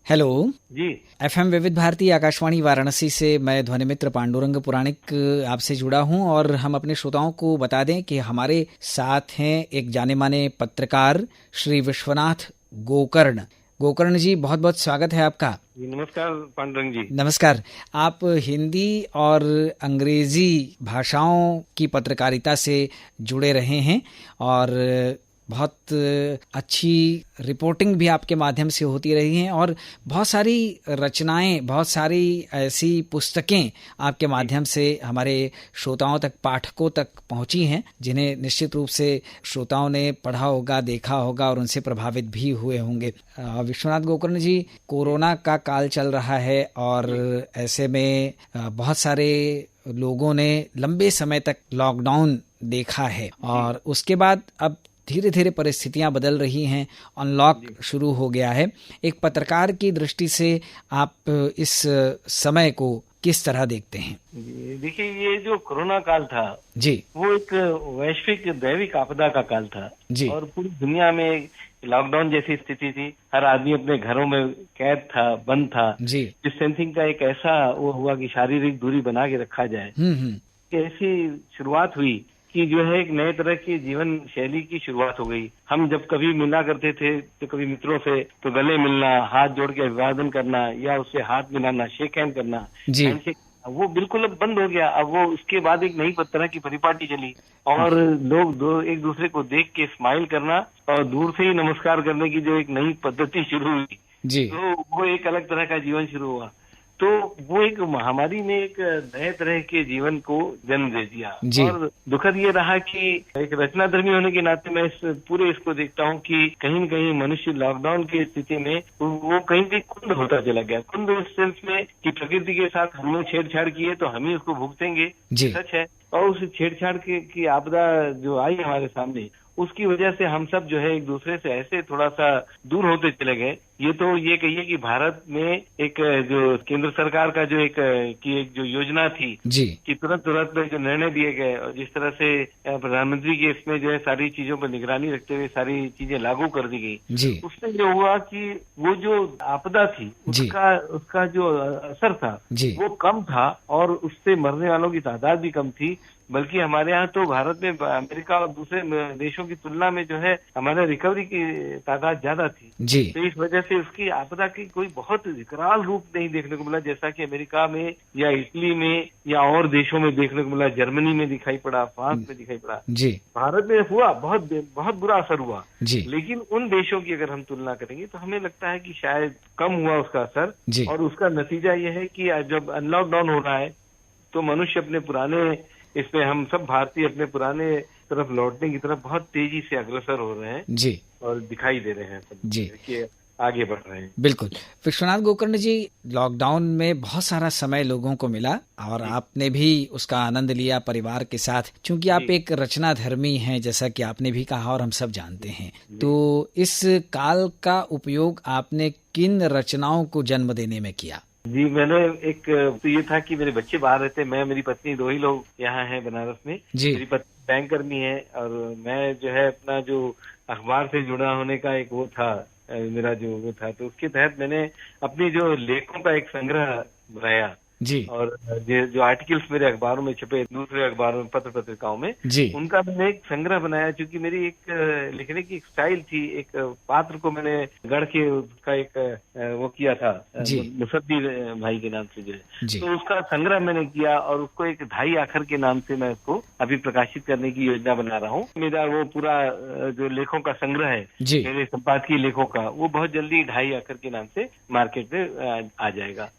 Hello जी। FM विविध भारती आकाशवाणी वाराणसी से मैं ध्वनिमित्र पांडुरंग पुराणिक आपसे जुड़ा हूं और हम अपने श्रोताओं को बता दें कि हमारे साथ हैं एक जाने माने पत्रकार श्री विश्वनाथ गोकर्ण। गोकर्ण जी, बहुत बहुत स्वागत है आपका। जी नमस्कार पांडुरंग जी। नमस्कार। आप हिंदी और अंग्रेजी भाषाओं की पत्रकारिता से जुड़े रहे हैं और बहुत अच्छी रिपोर्टिंग भी आपके माध्यम से होती रही हैं और बहुत सारी रचनाएं, बहुत सारी ऐसी पुस्तकें आपके माध्यम से हमारे श्रोताओं तक, पाठकों तक पहुंची हैं जिन्हें निश्चित रूप से श्रोताओं ने पढ़ा होगा, देखा होगा और उनसे प्रभावित भी हुए होंगे। विश्वनाथ गोकर्ण जी, कोरोना का काल चल रहा है और ऐसे में बहुत सारे लोगों ने लंबे समय तक लॉकडाउन देखा है और उसके बाद अब धीरे धीरे परिस्थितियां बदल रही हैं, अनलॉक शुरू हो गया है। एक पत्रकार की दृष्टि से आप इस समय को किस तरह देखते हैं? देखिए, ये जो कोरोना काल था जी, वो एक वैश्विक दैविक आपदा का काल था जी, और पूरी दुनिया में लॉकडाउन जैसी स्थिति थी। हर आदमी अपने घरों में कैद था, बंद था। जी, डिस्टेंसिंग का एक ऐसा वो हुआ कि शारीरिक दूरी बना के रखा जाए। ऐसी शुरुआत हुई कि जो है एक नए तरह की जीवन शैली की शुरुआत हो गई। हम जब कभी मिला करते थे तो कभी मित्रों से तो गले मिलना, हाथ जोड़ के अभिवादन करना या उससे हाथ मिलाना, शेक हैंड करना, जी, हैंडशेक, वो बिल्कुल अब बंद हो गया। अब वो उसके बाद एक नई तरह की परिपाटी चली और लोग एक दूसरे को देख के स्माइल करना और दूर से ही नमस्कार करने की जो एक नई पद्धति शुरू हुई, जी, तो वो एक अलग तरह का जीवन शुरू हुआ। तो वो एक महामारी ने एक नए तरह के जीवन को जन्म दे दिया और दुखद ये रहा कि एक रचनाधर्मी होने के नाते मैं इस पूरे इसको देखता हूँ कि कहीं न कहीं मनुष्य लॉकडाउन की स्थिति में वो कहीं भी कुंद होता चला गया। कुंद इस सेंस में कि प्रकृति के साथ हमने छेड़छाड़ की है तो हम ही उसको भुगतेंगे, सच है। और उस छेड़छाड़ की आपदा जो आई हमारे सामने, उसकी वजह से हम सब जो है एक दूसरे से ऐसे थोड़ा सा दूर होते चले गए। ये तो ये कहिए कि भारत में एक जो केंद्र सरकार का जो एक जो योजना थी कि तुरंत में जो निर्णय दिए गए और जिस तरह से प्रधानमंत्री के इसमें जो है सारी चीजों पर निगरानी रखते हुए सारी चीजें लागू कर दी गई, उससे जो हुआ कि वो जो आपदा थी उसका जो असर था वो कम था और उससे मरने वालों की तादाद भी कम थी। बल्कि हमारे यहाँ तो भारत में अमेरिका और दूसरे देशों की तुलना में जो है हमारे रिकवरी की तादाद ज्यादा थी। तो इस वजह से उसकी आपदा की कोई बहुत विकराल रूप नहीं देखने को मिला जैसा कि अमेरिका में या इटली में या और देशों में देखने को मिला, जर्मनी में दिखाई पड़ा, फ्रांस में दिखाई पड़ा। भारत में हुआ बहुत बुरा असर हुआ, लेकिन उन देशों की अगर हम तुलना करेंगे तो हमें लगता है कि शायद कम हुआ उसका असर। और उसका नतीजा यह है कि जब अनलॉकडाउन हो रहा है तो मनुष्य अपने पुराने, इसमें हम सब भारतीय अपने पुराने तरफ लौटने की तरफ बहुत तेजी से अग्रसर हो रहे हैं और दिखाई दे रहे हैं कि आगे बढ़ रहे हैं। बिल्कुल। विश्वनाथ गोकर्ण जी, लॉकडाउन में बहुत सारा समय लोगों को मिला और आपने भी उसका आनंद लिया परिवार के साथ, क्योंकि आप एक रचनाधर्मी हैं जैसा कि आपने भी कहा और हम सब जानते हैं। तो इस काल का उपयोग आपने किन रचनाओं को जन्म देने में किया? जी, मैंने एक तो ये था कि मेरे बच्चे बाहर रहते, मैं, मेरी पत्नी, दो ही लोग यहाँ हैं बनारस में। मेरी पत्नी बैंक कर्मी है और मैं जो है अपना जो अखबार से जुड़ा होने का एक वो था, मेरा जो वो था, तो उसके तहत मैंने अपनी जो लेखों का एक संग्रह बनाया और जो आर्टिकल्स मेरे अखबारों में छपे, दूसरे अखबारों में, पत्र पत्रिकाओं में, उनका मैंने एक संग्रह बनाया। क्योंकि मेरी एक लिखने की एक स्टाइल थी, एक पात्र को मैंने गढ़ के उसका एक वो किया था मुसद्दी भाई के नाम से जो है, तो उसका संग्रह मैंने किया और उसको एक ढाई आखर के नाम से मैं उसको अभी प्रकाशित करने की योजना बना रहा हूँ। मेरा वो पूरा जो लेखों का संग्रह है मेरे संपादकीय लेखों का, वो बहुत जल्दी ढाई आखर के नाम से मार्केट में आ जाएगा।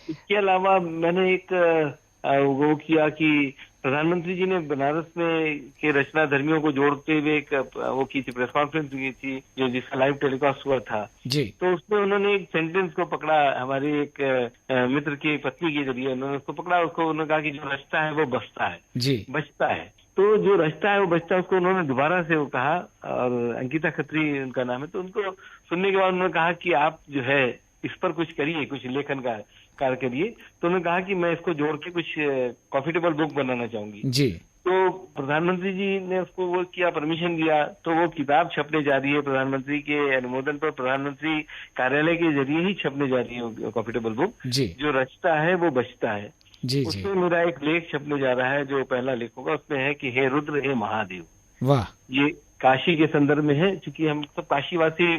इसके अलावा मैंने एक वो किया कि प्रधानमंत्री जी ने बनारस में के रचनाधर्मियों को जोड़ते हुए एक वो की थी, प्रेस कॉन्फ्रेंस की थी जो जिसका लाइव टेलीकास्ट हुआ था। तो उसमें उन्होंने एक सेंटेंस को पकड़ा, हमारी एक मित्र की पत्नी के जरिए उन्होंने उसको पकड़ा। उन्होंने कहा कि जो रचता है वो बचता है, बचता है। तो जो रचता है वो बचता है, उसको उन्होंने दोबारा से वो कहा और अंकिता खत्री उनका नाम है। तो उनको सुनने के बाद उन्होंने कहा कि आप जो है इस पर कुछ करिए, कुछ लेखन का कार्य करिए। तो उन्होंने कहा कि मैं इसको जोड़ के कुछ प्रॉफिटेबल बुक बनाना चाहूंगी। तो प्रधानमंत्री जी ने उसको वो किया, परमिशन दिया, तो वो किताब छपने जा रही है प्रधानमंत्री के अनुमोदन पर, प्रधानमंत्री कार्यालय के जरिए ही छपने जा रही है कॉफिटेबल बुक। जो रचता है वो बचता है। उसमें मेरा एक लेख छपने जा रहा है, जो पहला लेख होगा उसमें है कि हे रुद्र हे महादेव। वाह। ये काशी के संदर्भ में है, क्योंकि हम सब काशीवासी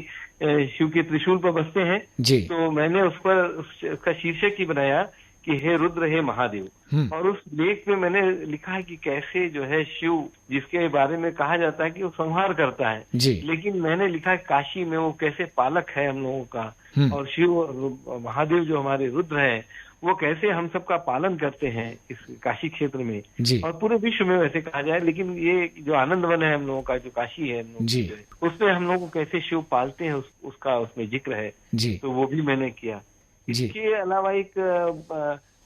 शिव के त्रिशूल पर बसते हैं जी। तो मैंने उस पर उसका शीर्षक ही बनाया कि हे रुद्र हे महादेव। और उस लेख में मैंने लिखा है कि कैसे जो है शिव, जिसके बारे में कहा जाता है कि वो संहार करता है जी। लेकिन मैंने लिखा है काशी में वो कैसे पालक है हम लोगों का, और शिव महादेव जो हमारे रुद्र हैं वो कैसे हम सबका पालन करते हैं इस काशी क्षेत्र में जी। और पूरे विश्व में वैसे कहा जाए, लेकिन ये जो आनंद वन है हम लोगों का, जो काशी है जी, उसमें हम लोगों को कैसे शिव पालते हैं उसका उसमें जिक्र है जी। तो वो भी मैंने किया। इसके अलावा एक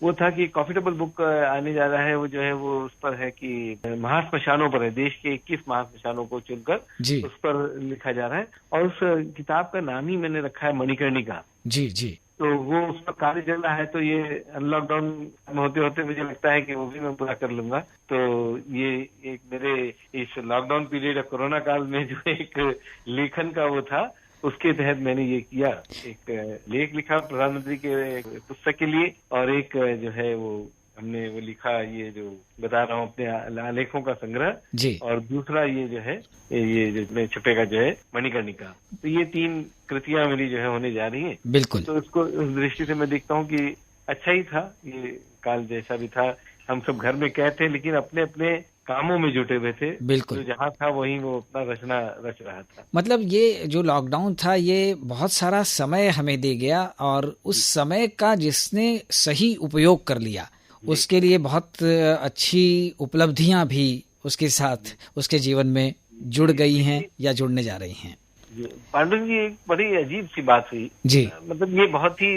वो था कि कॉफिटेबल बुक आने जा रहा है, वो जो है वो उस पर है कि महाश्मशानों पर है, देश के 21 महाश्मशानों को चुनकर उस पर लिखा जा रहा है। और उस किताब का नाम ही मैंने रखा है मणिकर्णिका जी जी। तो वो उस पर कार्य चल रहा है, तो ये लॉकडाउन होते होते मुझे लगता है कि वो भी मैं पूरा कर लूंगा। तो ये एक मेरे इस लॉकडाउन पीरियड ऑफ कोरोना काल में जो एक लेखन का वो था, उसके तहत मैंने ये किया, एक लेख लिखा प्रधानमंत्री के पुस्तक के लिए, और एक जो है वो हमने वो लिखा, ये जो बता रहा हूँ अपने आलेखों का संग्रह जी। और दूसरा ये जो है ये जो छपेगा जो है मणिकर्णिका। तो ये 3 कृतियां मेरी जो है होने जा रही हैं। बिल्कुल। तो उसको उस दृष्टि से मैं देखता हूँ कि अच्छा ही था, ये काल जैसा भी था, हम सब घर में कैद थे लेकिन अपने अपने कामों में जुटे हुए थे। बिल्कुल। तो जहाँ था वहीं वो अपना रचना रच रहा था। मतलब ये जो लॉकडाउन था ये बहुत सारा समय हमें दे गया, और उस समय का जिसने सही उपयोग कर लिया उसके लिए बहुत अच्छी उपलब्धियां भी उसके साथ उसके जीवन में जुड़ गई हैं या जुड़ने जा रही हैं। पांडु जी, एक बड़ी अजीब सी बात हुई जी। मतलब ये बहुत ही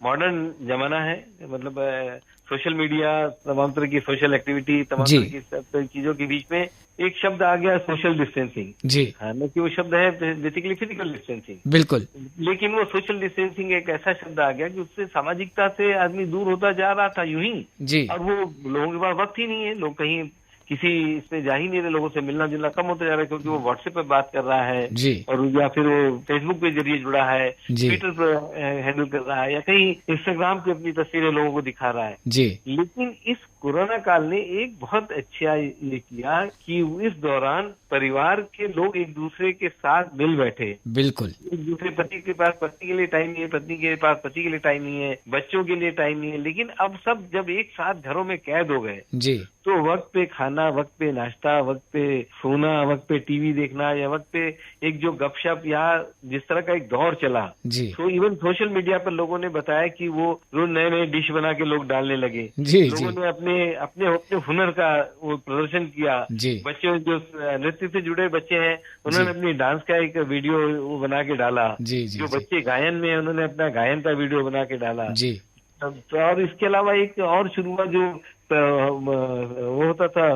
मॉडर्न जमाना है, मतलब सोशल मीडिया, तमाम तरह की सोशल एक्टिविटी, तमाम तरह की सब चीजों के बीच में एक शब्द आ गया, सोशल डिस्टेंसिंग जी। हालांकि वो शब्द है बेसिकली फिजिकल डिस्टेंसिंग, बिल्कुल, लेकिन वो सोशल डिस्टेंसिंग एक ऐसा शब्द आ गया कि उससे सामाजिकता से आदमी दूर होता जा रहा था यूं ही जी। और वो लोगों के पास वक्त ही नहीं है, लोग कहीं किसी इसमें जा ही नहीं रहे, लोगों से मिलना जुलना कम होता जा रहा है, क्योंकि वो व्हाट्सएप पे बात कर रहा है जी। और या फिर वो फेसबुक के जरिए जुड़ा है, ट्विटर पर हैंडल कर रहा है, या कहीं इंस्टाग्राम पे अपनी तस्वीरें लोगों को दिखा रहा है जी। लेकिन इस कोरोना काल ने एक बहुत अच्छा ये किया कि इस दौरान परिवार के लोग एक दूसरे के साथ मिल बैठे। बिल्कुल। एक दूसरे, पति के पास पत्नी के लिए टाइम नहीं है, पत्नी के पास पति के लिए टाइम नहीं है, बच्चों के लिए टाइम नहीं है, लेकिन अब सब जब एक साथ घरों में कैद हो गए जी, तो वक्त पे खाना, वक्त पे नाश्ता, वक्त पे सोना, वक्त पे टीवी देखना, या वक्त पे एक जो गपशप, या जिस तरह का एक दौर चला जी। तो इवन सोशल मीडिया पर लोगों ने बताया कि वो रोज नए नए डिश बना के लोग डालने लगे जी, लोगों जी। ने अपने अपने अपने हुनर का वो प्रदर्शन किया जी। बच्चे जो नृत्य से जुड़े बच्चे हैं उन्होंने अपनी डांस का एक वीडियो वो बना के डाला जी, जी, जो जी। बच्चे गायन में उन्होंने अपना गायन का वीडियो बना के डाला जी। तो और इसके अलावा एक और शुरू हुआ, जो वो होता था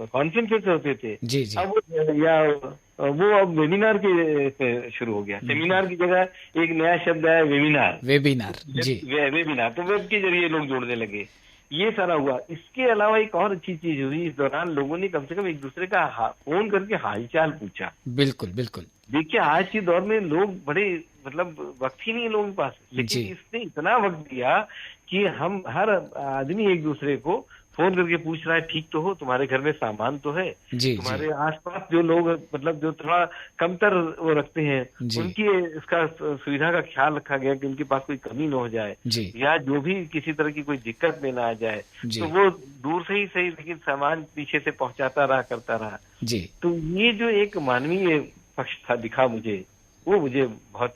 कॉन्फ्रेंसेस होते थे जी, जी। अब या वो अब वेबिनार के शुरू हो गया, सेमिनार की जगह एक नया शब्द है वेबिनार जी। वेबिनार, तो वेब के जरिए लोग जोड़ने लगे, ये सारा हुआ। इसके अलावा एक और अच्छी चीज हुई, इस दौरान लोगों ने कम से कम एक दूसरे का फोन करके हालचाल पूछा। बिल्कुल बिल्कुल। देखिए आज के दौर में लोग बड़े, मतलब वक्त ही नहीं है लोगों के पास, लेकिन इसने इतना वक्त दिया कि हम हर आदमी एक दूसरे को फोन करके पूछ रहा है, ठीक तो हो, तुम्हारे घर में सामान तो है जी, तुम्हारे आसपास जो लोग, मतलब जो थोड़ा कमतर वो रखते हैं, उनकी इसका सुविधा का ख्याल रखा गया कि उनके पास कोई कमी न हो जाए जी। या जो भी किसी तरह की कोई दिक्कत में ना आ जाए, तो वो दूर से ही सही लेकिन सामान पीछे से पहुंचाता रहा, करता रहा जी। तो ये जो एक मानवीय पक्ष था दिखा मुझे, वो मुझे बहुत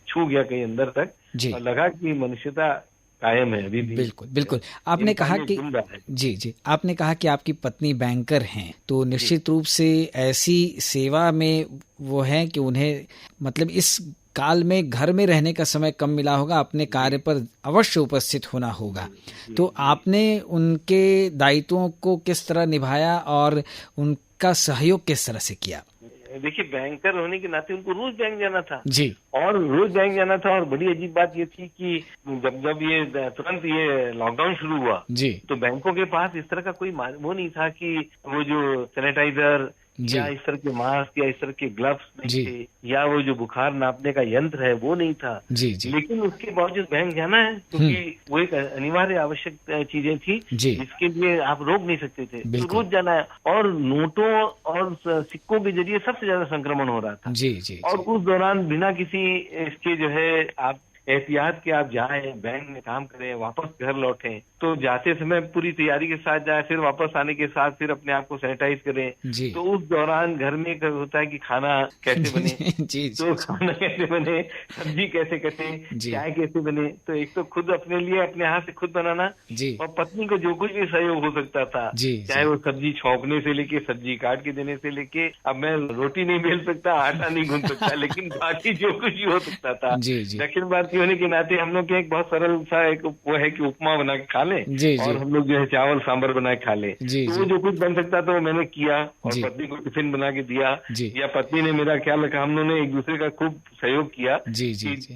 छू गया कहीं अंदर तक जी। और लगा कि मनुष्यता कायम है अभी भी। बिल्कुल बिल्कुल। आपने कहा कि जी जी, आपने कहा कि आपकी पत्नी बैंकर हैं, तो निश्चित रूप से ऐसी सेवा में वो हैं कि उन्हें, मतलब इस काल में घर में रहने का समय कम मिला होगा, अपने कार्य पर अवश्य उपस्थित होना होगा। तो आपने उनके दायित्वों को किस तरह निभाया और उनका सहयोग किस तरह से किया? देखिए बैंकर होने के नाते उनको रोज बैंक जाना था जी। और रोज बैंक जाना था। और बड़ी अजीब बात ये थी कि जब ये तुरंत ये लॉकडाउन शुरू हुआ जी। तो बैंकों के पास इस तरह का कोई वो नहीं था कि वो जो सैनिटाइजर या इस तरह के मास्क या इस तरह के ग्लव्स नहीं थे, या वो जो बुखार नापने का यंत्र है वो नहीं था। जी जी। लेकिन उसके बावजूद बैंक जाना है क्योंकि वो एक अनिवार्य आवश्यक चीजें थी जिसके लिए आप रोक नहीं सकते थे, तो रोज जाना है। और नोटों और सिक्कों के जरिए सबसे ज्यादा संक्रमण हो रहा था। जी जी। और उस दौरान बिना किसी इसके जो है आप एहतियात के आप जाएं, बैंक में काम करें, वापस घर लौटें, तो जाते समय पूरी तैयारी के साथ जाए, फिर वापस आने के साथ फिर अपने आप को सैनिटाइज करें। तो उस दौरान घर में होता है कि खाना कैसे बने जी, तो खाना कैसे बने, सब्जी कैसे कटे, चाय कैसे बने। तो एक तो खुद अपने लिए अपने हाथ से खुद बनाना, और पत्नी को जो कुछ भी सहयोग हो सकता था, चाहे वो सब्जी छौंकने से लेके सब्जी काट के देने से लेके, अब मैं रोटी नहीं बेल सकता, आटा नहीं गूंथ सकता, लेकिन बाकी जो कुछ भी हो सकता था। दक्षिण भारतीय होने के नाते हम लोग के एक बहुत सरल सा एक वो है कि उपमा बना के खा लें, और हम लोग जो है चावल सांभर बना के खा लें। तो वो जो कुछ बन सकता था वो मैंने किया और पत्नी को टिफिन बना के दिया, या पत्नी ने मेरा ख्याल रखा। हम लोगों ने एक दूसरे का खूब सहयोग किया,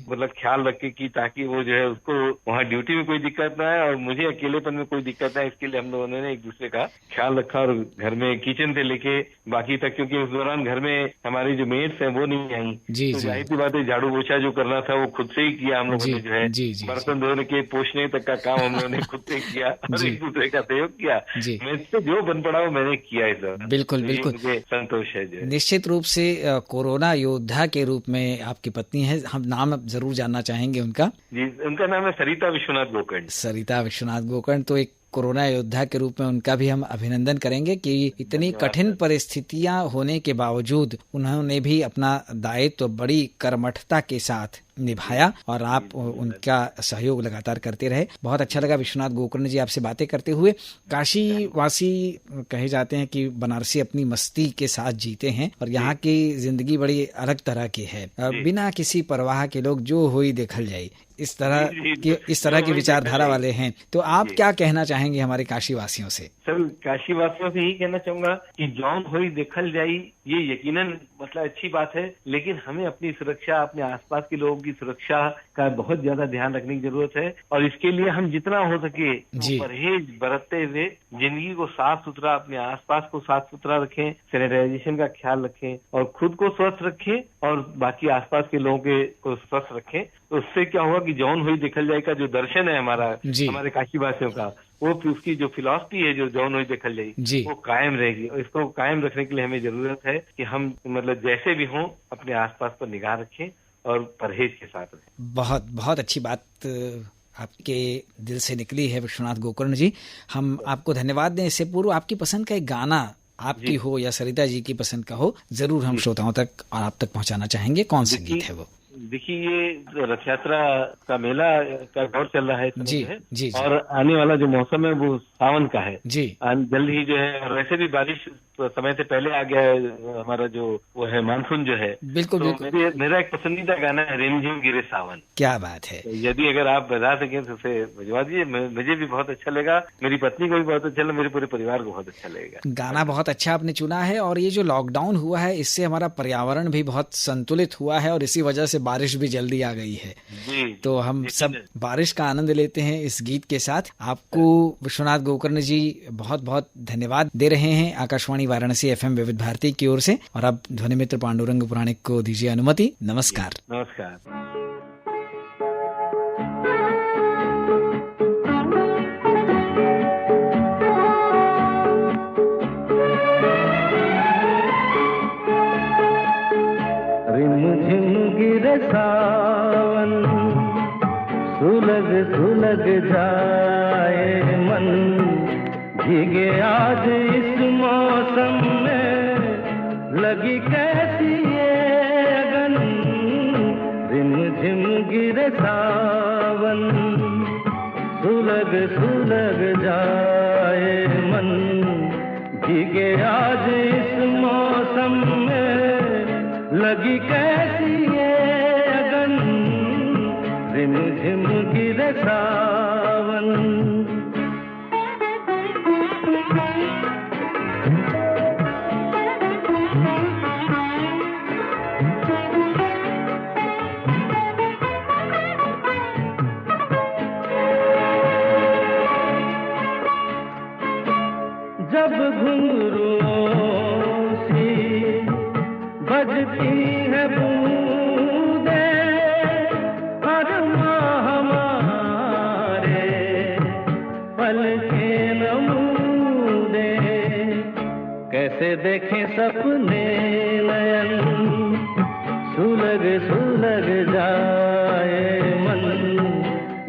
मतलब ख्याल रखे कि ताकि वो जो है उसको वहाँ ड्यूटी में कोई दिक्कत ना आए और मुझे अकेलेपन में कोई दिक्कत ना आए। इसके लिए हम लोगों ने एक दूसरे का ख्याल रखा। और घर में किचन से लेके बाकी तक, क्योंकि उस दौरान घर में हमारी जो मेड्स हैं वो नहीं आई, तो जाहिर सी बात है झाड़ू पोछा जो करना था वो खुद से ही किया हम लोगों ने। जो है बर्तन धोने के पोछने तक का काम हम लोगों ने खुद से किया और एक दूसरे का सहयोग किया। मुझसे जो बन पड़ा वो मैंने किया इस दौरान। बिल्कुल बिल्कुल, मुझे संतोष है। जो निश्चित रूप से कोरोना योद्धा के रूप में आपकी पत्नी है, हम नाम जरूर जानना चाहेंगे उनका। जी, उनका नाम है सरिता विश्वनाथ गोकर्ण। सरिता विश्वनाथ गोकर्ण, तो एक कोरोना योद्धा के रूप में उनका भी हम अभिनंदन करेंगे कि इतनी कठिन परिस्थितियां होने के बावजूद उन्होंने भी अपना दायित्व बड़ी कर्मठता के साथ निभाया और आप उनका सहयोग लगातार करते रहे। बहुत अच्छा लगा विश्वनाथ गोकर्ण जी आपसे बातें करते हुए। काशी वासी कहे जाते हैं कि बनारसी अपनी मस्ती के साथ जीते हैं और यहाँ की जिंदगी बड़ी अलग तरह की है, बिना किसी परवाह के लोग जो हुई देखल जाए, इस तरह की विचारधारा वाले हैं। तो आप क्या कहना चाहेंगे हमारे काशी वासियों से? सर, काशी वासियों से यही कहना चाहूंगा कि जौन हुई देखल जाई, ये यकीनन मतलब अच्छी बात है, लेकिन हमें अपनी सुरक्षा, अपने आसपास के लोगों की सुरक्षा का बहुत ज्यादा ध्यान रखने की जरूरत है। और इसके लिए हम जितना हो सके परहेज बरतते हुए जिंदगी को साफ सुथरा, अपने आसपास को साफ सुथरा रखें, सैनिटाइजेशन का ख्याल रखें और खुद को स्वस्थ रखें और बाकी आसपास के लोगों को स्वस्थ रखें। तो उससे क्या होगा कि जौन हुई देखल जाए का जो दर्शन है हमारा, हमारे काशी वासियों का, वो उसकी जो फिलॉसफी है, जो जौन हुई देखल जाए, वो कायम रहेगी। और इसको कायम रखने के लिए हमें जरूरत है कि हम मतलब जैसे भी हों अपने आसपास पर निगाह रखें और परहेज के साथ रहें। बहुत बहुत अच्छी बात आपके दिल से निकली है विश्वनाथ गोकर्ण जी। हम आपको धन्यवाद दें। इससे पूर्व आपकी पसंद का एक गाना, आपकी हो या सरिता जी की पसंद का हो, जरूर हम श्रोताओं तक और आप तक पहुंचाना चाहेंगे। कौन सा गीत है वो? देखिए, ये रथ यात्रा का मेला का दौर चल रहा है जी, और आने वाला जो मौसम है वो सावन का है जी। जल्द ही जो है, और वैसे भी बारिश समय से पहले आ गया है, हमारा जो वो है मानसून जो है। बिल्कुल तो बिल्कुल। मेरा एक पसंदीदा गाना है रिमझिम गिरे सावन। क्या बात है। तो यदि अगर आप बजा सकें तो उसे बजवा दीजिए, मुझे भी बहुत अच्छा लगा, मेरी पत्नी को भी बहुत अच्छा लगा, मेरे पूरे परिवार को बहुत अच्छा लगेगा। गाना बहुत अच्छा आपने चुना है। और ये जो लॉकडाउन हुआ है इससे हमारा पर्यावरण भी बहुत संतुलित हुआ है और इसी वजह से बारिश भी जल्दी आ गई है। तो हम सब बारिश का आनंद लेते हैं इस गीत के साथ। आपको विश्वनाथ गोकर्ण जी बहुत बहुत धन्यवाद दे रहे हैं आकाशवाणी वाराणसी FM विविध भारती की ओर से। और अब ध्वनि मित्र पांडुरंग पुराणिक को दीजिए अनुमति। नमस्कार। नमस्कार। सावन सुलग सुलग जाए मन, भीगे आज इस मौसम में लगी कैसी ये अगन। रिम झिम गिरे सावन सुलग सुलग जाए मन, भीगे आज इस मौसम में लगी कैसी ये अगन। रिम झिम गिरे सावन है बूंदे अरमा हमारे पल के नमूदे, कैसे देखें सपने नयन, सुलग सुलग जाए मन,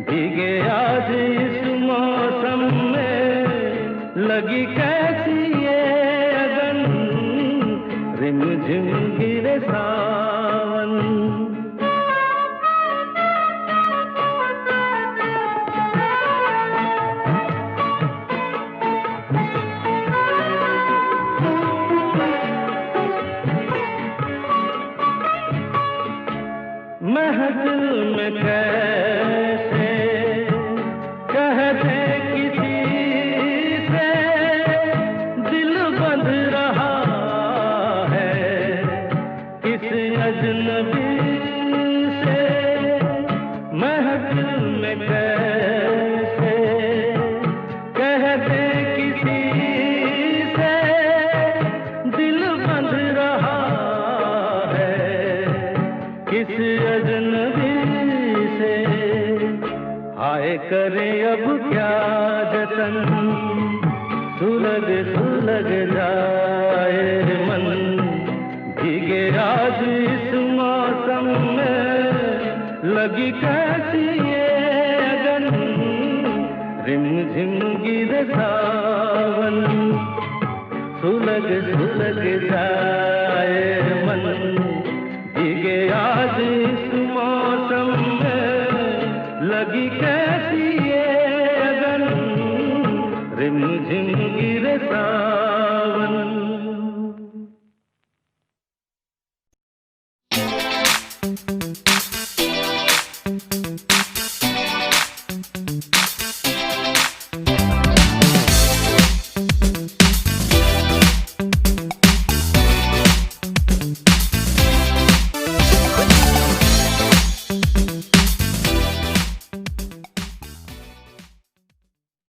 भीगे आज इस मौसम में, लगी कैसी ये अगन, रिम झिम गिरे सावन। महफिल में कैसे कहते किसी से, दिल बंध रहा है किस अजनबी से। महफिल में कैसे कहते किसी से, दिल बंध रहा किस अजनबी से। हाय करे अब क्या जतन, सुलग सुलग जाए मन, भीगे आज इस मौसम में, लगी कैसी ये अगन, रिम झिम गिरे सावन, सुलग सुलग जाए मन, भीगे आज इस मौसम में, लगी कैसी ये अगन, रिम झिम गिरे सावन।